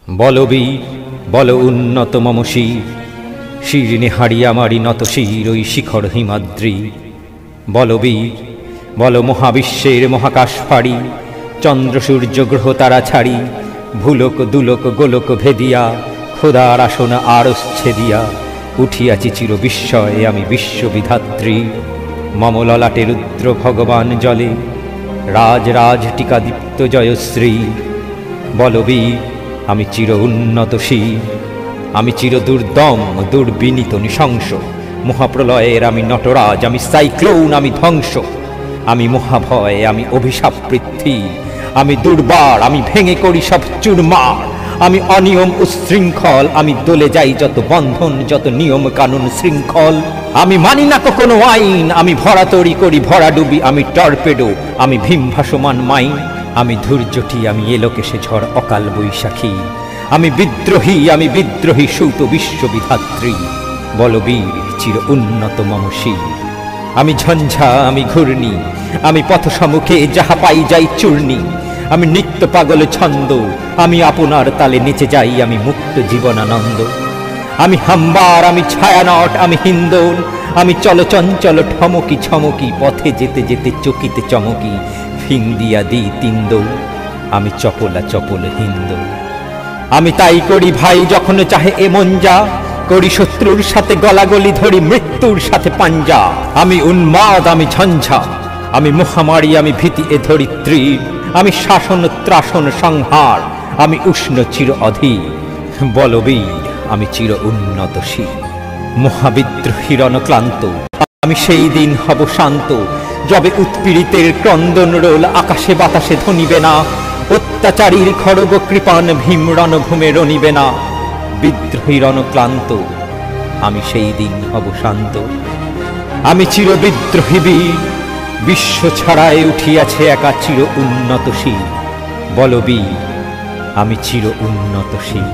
বলবীর বল উন্নত মম শির, শিরনে হাড়ি আমারি নত শির ওই শিখর হিমাদ্রি। বলবীর বল মহাবিশ্বের মহাকাশ ফাড়ি, চন্দ্র সূর্য গ্রহ তারা ছাড়ি, ভুলোক দুলোক গোলোক ভেদিয়া, খোদার আসন আরস ছেদিয়া, উঠিয়াছি চির বিস্ময়ে আমি বিশ্ববিধাত্রী। মম ললাটে রুদ্র ভগবান জলে, রাজ রাজ টিকা দীপ্ত জয়শ্রী। বলবীর আমি চির উন্নত শির, আমি চির দুর্দম দুর্বিনীত নৃশংস, মহাপ্রলয়ের আমি নটরাজ, আমি সাইক্লোন, আমি ধ্বংস, আমি মহাভয়, আমি অভিশাপ পৃথ্বী, আমি দুর্বার, আমি ভেঙে করি সব চুরমার, আমি অনিয়ম উশৃঙ্খল, আমি দলে যাই যত বন্ধন, যত নিয়ম কানুন শৃঙ্খল। আমি মানি না কোনো আইন, আমি ভরা তরি করি ভরা ডুবি, আমি টর্পেডো, আমি ভীম ভাসমান মাইন, আমি ধৈর্যটি, আমি এলোকেশে ঝড় অকাল বৈশাখী, আমি বিদ্রোহী সৌত বিশ্ববিধাত্রী। বলবীর চির উন্নত মম শির, আমি ঝঞ্ঝা, আমি ঘূর্ণি, আমি পথ সম্মুখে যাহা পাই যাই চূর্ণি, আমি নিত্য পাগল ছন্দ, আমি আপনার তালে নেচে যাই, আমি মুক্ত জীবনানন্দ। আমি হাম্বার, আমি ছায়ানট, আমি হিন্দোল, আমি চলচঞ্চল ঠমকি ছমকি, পথে যেতে যেতে চকিতে চমকি, ফিং দিয়া দি তিন্দো, আমি চপলা চপল হিন্দো। আমি তাই করি ভাই যখন চাহে এমন যা, করি শত্রুর সাথে গলাগলি, ধরি মৃত্যুর সাথে পাঞ্জা। আমি উন্মাদ, আমি ঝঞ্ঝা, আমি মহামারী, আমি ভীতি এ ধরিত্রীর, আমি শাসন ত্রাসন সংহার, আমি উষ্ণ চির অধীর। বলবীর আমি চির উন্নত শির, মহাবিদ্রোহী রণক্লান্ত, আমি সেই দিন হব শান্ত, যবে উৎপীড়িতের ক্রন্দন রোল আকাশে বাতাসে ধ্বনিবে না, অত্যাচারীর খড়গ কৃপান ভীম রণভূমে রণিবে না। বিদ্রোহী রণক্লান্ত, আমি সেই দিন হব শান্ত। আমি চির বিদ্রোহী বীর, বিশ্ব ছাড়ায় উঠিয়াছে একা চির উন্নত শির। বলবীর আমি চির উন্নত শির।